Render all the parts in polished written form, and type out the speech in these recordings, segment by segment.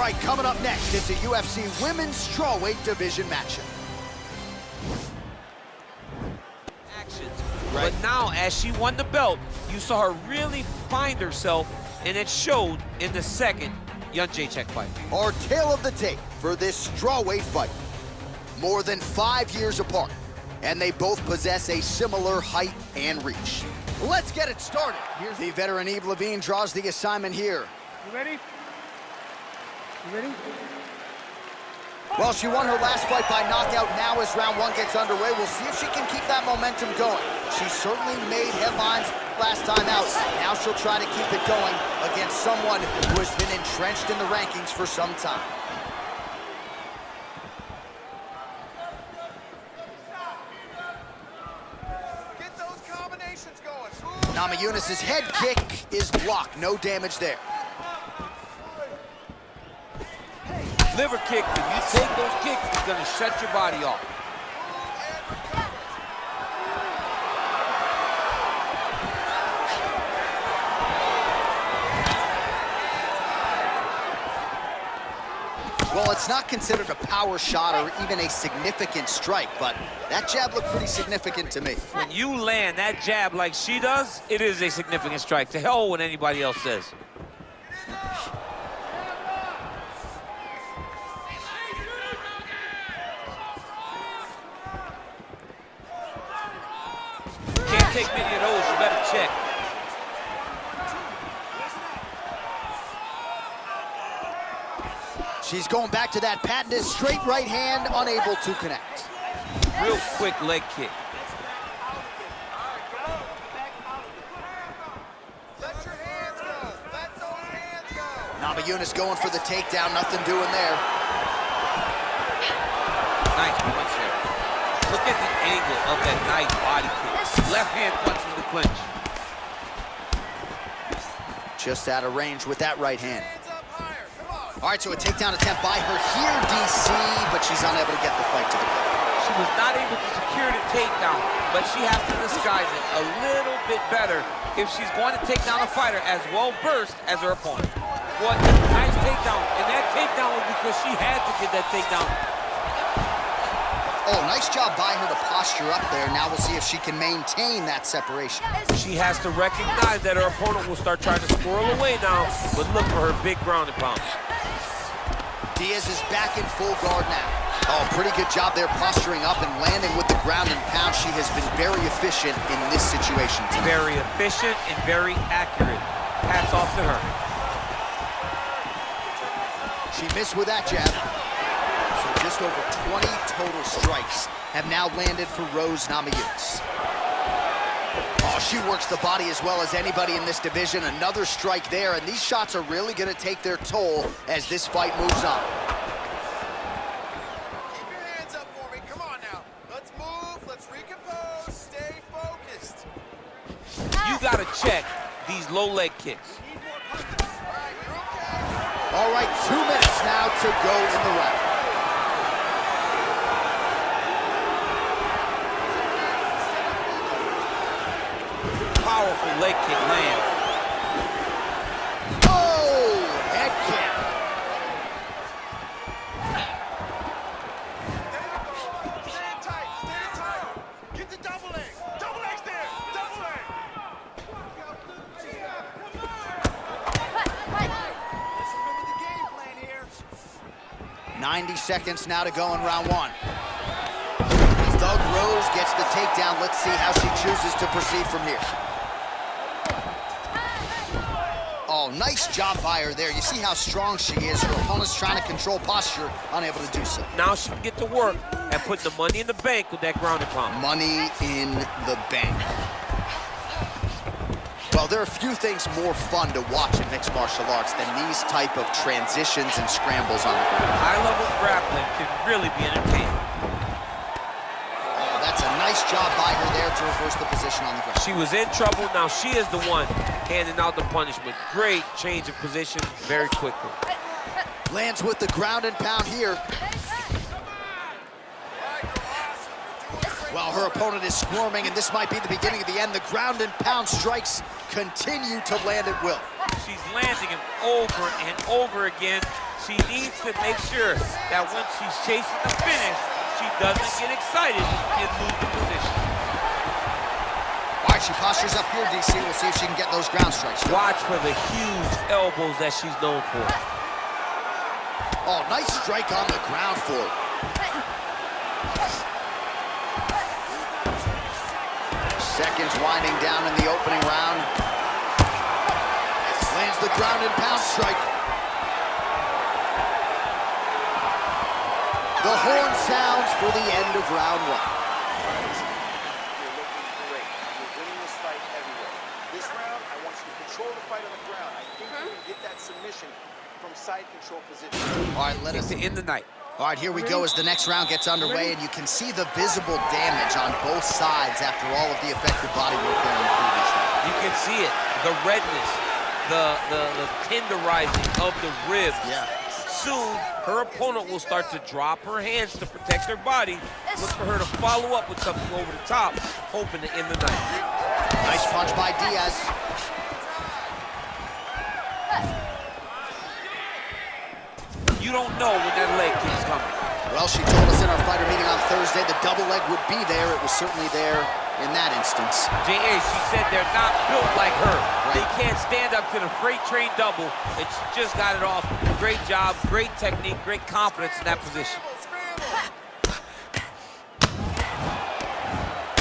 right, coming up next, it's a UFC Women's Strawweight Division matchup. Right. But now, as she won the belt, you saw her really find herself, and it showed in the second Jędrzejczyk fight. Our tale of the tape for this strawweight fight. More than 5 years apart, and they both possess a similar height and reach. Let's get it started. Here's the veteran Eve Levine draws the assignment here. You ready? You ready? Well, she won her last fight by knockout. Now as round one gets underway, we'll see if she can keep that momentum going. She certainly made headlines last time out. Now she'll try to keep it going against someone who has been entrenched in the rankings for some time. Get those combinations going. Namajunas' head kick is blocked. No damage there. Liver kick, if you take those kicks, it's gonna shut your body off. Well, it's not considered a power shot or even a significant strike, but that jab looked pretty significant to me. When you land that jab like she does, it is a significant strike. To hell what anybody else says. Can't take many of those, you better check. She's going back to that patented straight right hand, unable to connect. Real quick leg kick. Let your hands go. Let those hands go. Namajunas going for the takedown, nothing doing there. Nice punch there. Look at the angle of that nice body kick. Left hand punches the clinch. Just out of range with that right hand. Hands up higher. Come on. All right, so a takedown attempt by her here, DC, but she's unable to get the fight to the ground. She was not able to secure the takedown, but she has to disguise it a little bit better if she's going to take down a fighter as well-versed as her opponent. What a nice takedown, and that takedown was because she had to get that takedown. Oh, nice job by her to posture up there. Now we'll see if she can maintain that separation. She has to recognize that her opponent will start trying to squirrel away now, but look for her big ground and pound. Diaz is back in full guard now. Oh, pretty good job there posturing up and landing with the ground and pound. She has been very efficient in this situation tonight. Very efficient and very accurate. Hats off to her. She missed with that jab. So just over 20 total strikes have now landed for Rose Namajunas. Oh, she works the body as well as anybody in this division. Another strike there, and these shots are really going to take their toll as this fight moves on. Keep your hands up for me. Come on now. Let's move. Let's recompose. Stay focused. You gotta check these low leg kicks. All right, 2 minutes now to go in the round. Powerful leg kick land. Oh, head kick. Stand tight. Stand tight. Get the double leg. Double legs there. Double leg. Let's remember the game plan here. 90 seconds now to go in round one. Thug Rose gets the takedown. Let's see how she chooses to proceed from here. Oh, nice job by her there. You see how strong she is. Her opponent's trying to control posture, unable to do so. Now she can get to work and put the money in the bank with that ground and pound. Money in the bank. Well, there are few things more fun to watch in mixed martial arts than these type of transitions and scrambles on the ground. High-level grappling can really be entertaining. Oh, that's a nice job by her there to reverse the position on the ground. She was in trouble. Now she is the one handing out the punishment. Great change of position very quickly. Lands with the ground and pound here. Well, her opponent is squirming, and this might be the beginning of the end. The ground and pound strikes continue to land at will. She's landing him over and over again. She needs to make sure that when she's chasing the finish, she doesn't get excited and lose the position. All right, she postures up here, DC. We'll see if she can get those ground strikes. Watch for the huge elbows that she's known for. Oh, nice strike on the ground for her. Seconds winding down in the opening round. Lands the ground and pound strike. The horn sounds for the end of round one. You're looking great. You're winning this fight heavyweight. This round, I want you to control the fight on the ground. I think you can get that submission from side control position. All right, let us To end the night. All right, here we go as the next round gets underway, and you can see the visible damage on both sides after all of the effective body work there in the previous round. You can see it, the redness, the tenderizing of the ribs. Yeah. Soon, her opponent will start to drop her hands to protect her body. Look for her to follow up with something over the top, hoping to end the night. Nice punch by Diaz. You don't know when that leg kick's coming. Well, she told us in our fighter meeting on Thursday the double leg would be there. It was certainly there in that instance. J.A., she said they're not built like her. Right. They can't stand up to the freight train double, and she just got it off. Great job, great technique, great confidence in that position.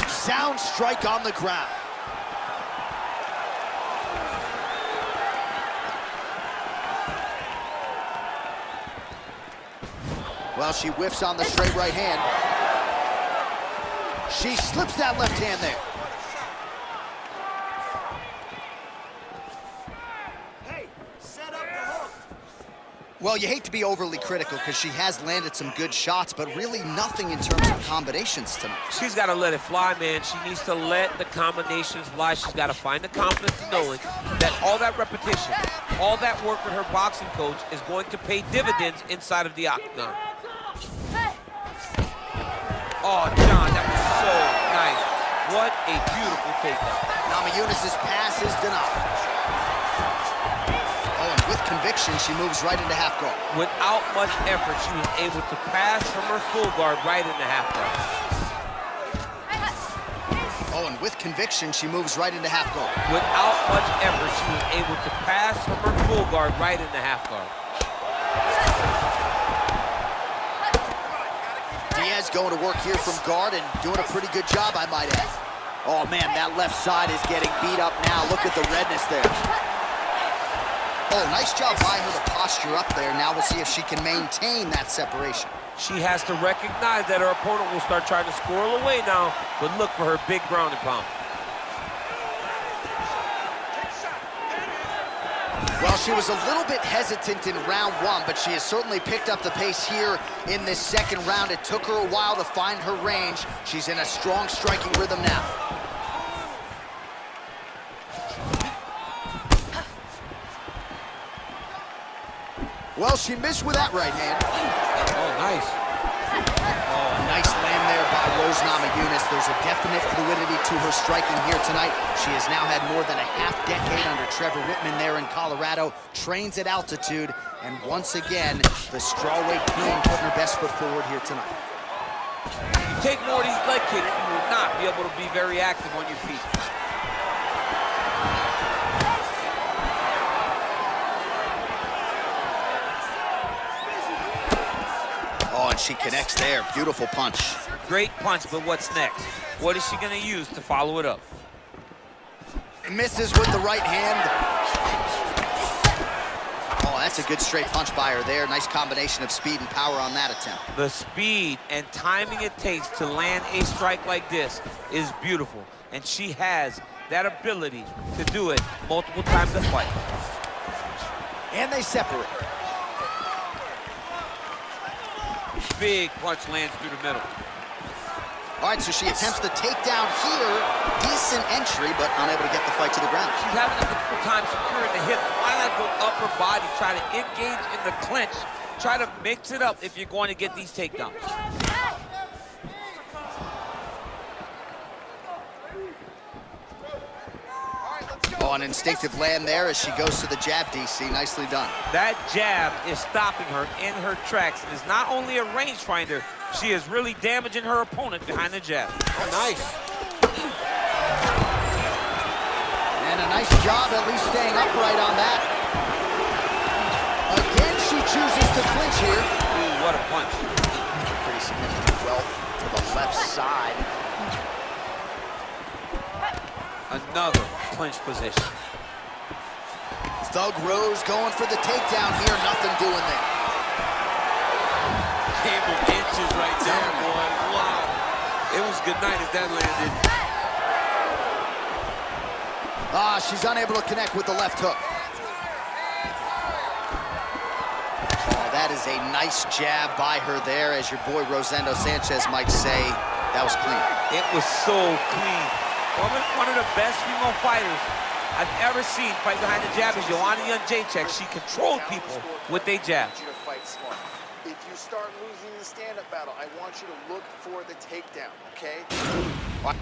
Sound strike on the ground. Well, she whiffs on the straight right hand. She slips that left hand there. Hey, set up the hook. Well, you hate to be overly critical because she has landed some good shots, but really nothing in terms of combinations tonight. She's got to let it fly, man. She needs to let the combinations fly. She's got to find the confidence in knowing that all that repetition, all that work with her boxing coach is going to pay dividends inside of the octagon. Oh, John, that was so nice. What a beautiful takedown. Namajunas' pass is denied. Oh, and with conviction, she moves right into half guard. Without much effort, she was able to pass from her full guard right into half guard. Oh, and with conviction, she moves right into half guard. Without much effort, she was able to pass from her full guard right into half guard. Diaz going to work here from guard and doing a pretty good job, I might add. Oh, man, that left side is getting beat up now. Look at the redness there. Oh, nice job by her to posture up there. Now we'll see if she can maintain that separation. She has to recognize that her opponent will start trying to squirrel away now, but look for her big ground and pound. Well, she was a little bit hesitant in round one, but she has certainly picked up the pace here in this second round. It took her a while to find her range. She's in a strong striking rhythm now. Well, she missed with that right hand. Oh, nice. Oh, a nice land there by Rose Namajunas. There's a definite fluidity to her striking here tonight. She has now had more than a half-decade under Trevor Whitman there in Colorado, trains at altitude, and once again, the strawweight queen putting her best foot forward here tonight. You take more of these leg kicks, you will not be able to be very active on your feet. Oh, and she connects there. Beautiful punch. Great punch, but what's next? What is she going to use to follow it up? Misses with the right hand. Oh, that's a good straight punch by her there. Nice combination of speed and power on that attempt. The speed and timing it takes to land a strike like this is beautiful, and she has that ability to do it multiple times a fight. And they separate. Big punch lands through the middle. All right, so she attempts the takedown here. Decent entry, but unable to get the fight to the ground. She's having a difficult time securing the hips. Why not go upper body, try to engage in the clinch, try to mix it up if you're going to get these takedowns. Oh, Oh, an instinctive land there as she goes to the jab, DC. Nicely done. That jab is stopping her in her tracks. It is not only a rangefinder, she is really damaging her opponent behind the jab. Oh, nice. And a nice job at least staying upright on that. Again, she chooses to clinch here. Ooh, what a punch. Pretty significant welt to the left side. Another clinch position. Thug Rose going for the takedown here. Nothing doing there. Came of inches right there, boy. Wow. It was good night if that landed. Ah, she's unable to connect with the left hook. Oh, that is a nice jab by her there, as your boy Rosendo Sanchez might say. That was clean. It was so clean. One of the best female fighters I've ever seen fight behind the jab is Joanna Jędrzejczyk. She controlled people with a jab. I want you to fight smart. If you start losing the stand-up battle, I want you to look for the takedown, okay?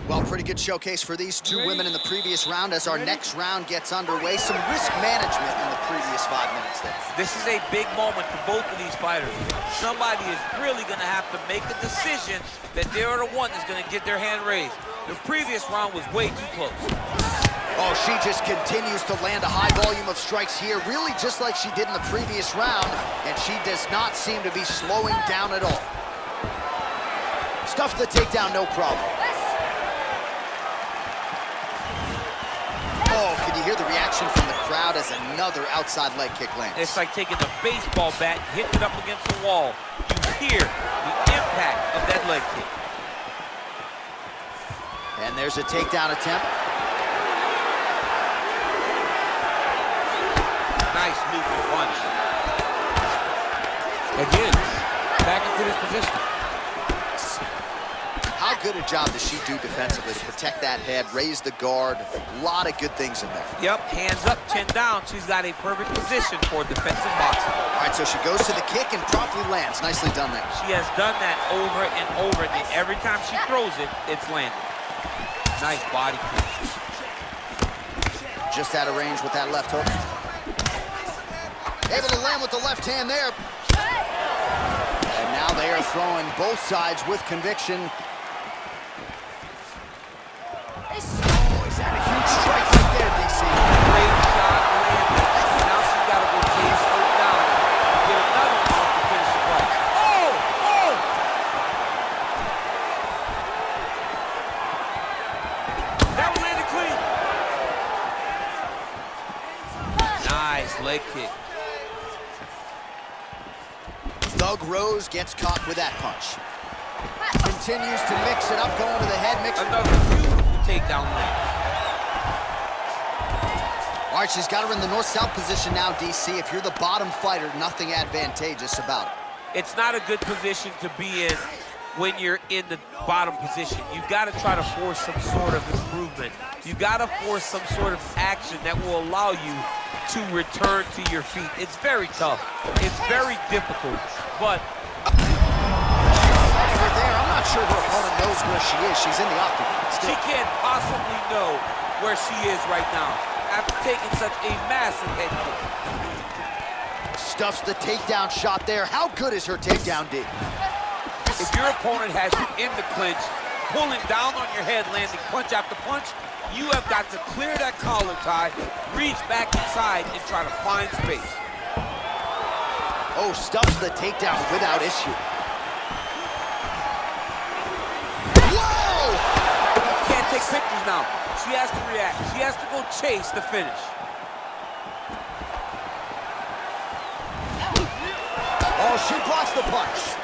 Well, pretty good showcase for these two women in the previous round. As our next round gets underway, some risk management in the previous 5 minutes there. This is a big moment for both of these fighters. Somebody is really going to have to make a decision that they're the one that's going to get their hand raised. The previous round was way too close. Oh, she just continues to land a high volume of strikes here, really just like she did in the previous round, and she does not seem to be slowing down at all. Stuffs the takedown, no problem. Oh, can you hear the reaction from the crowd as another outside leg kick lands? It's like taking a baseball bat, hitting it up against the wall. You hear the impact of that leg kick. And there's a takedown attempt. Nice movement punch. Again, back into this position. How good a job does she do defensively to protect that head, raise the guard? A lot of good things in there. Yep, hands up, chin down. She's got a perfect position for defensive boxing. All right, so she goes to the kick and promptly lands. Nicely done there. She has done that over and over, and every time she throws it, it's landed. Nice body kick. Just out of range with that left hook. Able to land with the left hand there. And now they are throwing both sides with conviction. Oh, is that a huge strike right there, DC? Great shot landed. Now she's got to go chase her down. Get another one to finish the fight. Oh! Oh! That one landed clean. Nice leg kick. Thug Rose gets caught with that punch. Continues to mix it up, going to the head, mix. Another beautiful takedown land. All right, she's got her in the north-south position now, DC. If you're the bottom fighter, nothing advantageous about it. It's not a good position to be in when you're in the bottom position. You've got to try to force some sort of improvement. You've got to force some sort of action that will allow you to return to your feet. It's very tough. It's very difficult, but Over there, I'm not sure her opponent knows where she is. She's in the octagon. she can't possibly know where she is right now after taking such a massive head kick. Stuffs the takedown shot there. How good is her takedown, D? If your opponent has you in the clinch, pulling down on your head, landing punch after punch, you have got to clear that collar tie, reach back inside, and try to find space. Oh, stuffs the takedown without issue. Whoa! Can't take pictures now. She has to react. She has to go chase the finish. Oh, she blocks the punch.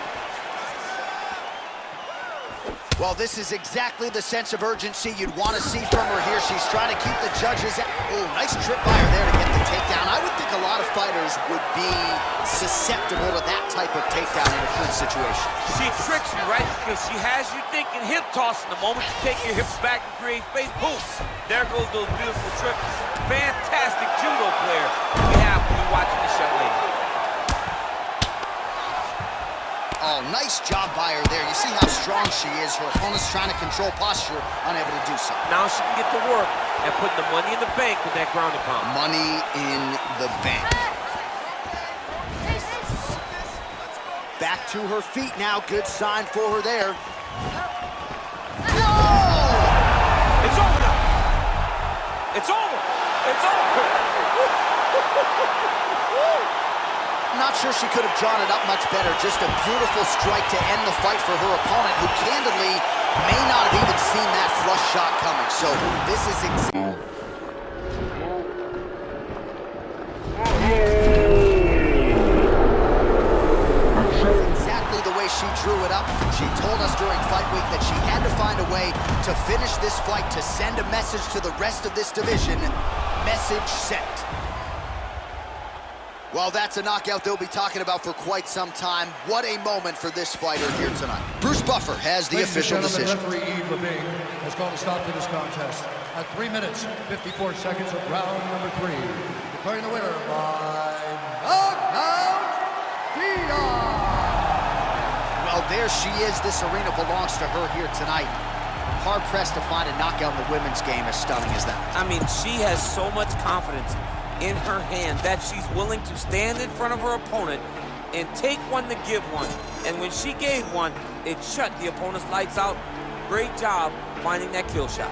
Well, this is exactly the sense of urgency you'd want to see from her here. She's trying to keep the judges out. Oh, nice trip by her there to get the takedown. I would think a lot of fighters would be susceptible to that type of takedown in a clinch situation. She tricks you, right? Because she has you thinking hip tossing. The moment you take your hips back and create space, boom, there goes those beautiful trips. Fantastic judo player we have when you're watching this young lady. Oh, nice job by her there. You see how strong she is. Her opponent's trying to control posture, unable to do so. Now she can get to work and put the money in the bank with that ground and pound. Money in the bank. Back to her feet now. Good sign for her there. It's over now. It's over. It's over. Not sure she could have drawn it up much better. Just a beautiful strike to end the fight for her opponent, who candidly may not have even seen that flush shot coming. So this is exactly the way she drew it up. She told us during fight week that she had to find a way to finish this fight, to send a message to the rest of this division. Message sent. Well, that's a knockout they'll be talking about for quite some time. What a moment for this fighter here tonight. Bruce Buffer has the official decision. Referee Levine has called a stop to this contest at 3 minutes, 54 seconds of round number 3. Declaring the winner by knockout, Well, there she is. This arena belongs to her here tonight. Hard-pressed to find a knockout in the women's game as stunning as that. I mean, she has so much confidence in her hand that she's willing to stand in front of her opponent and take one to give one. And when she gave one, it shut the opponent's lights out. Great job finding that kill shot.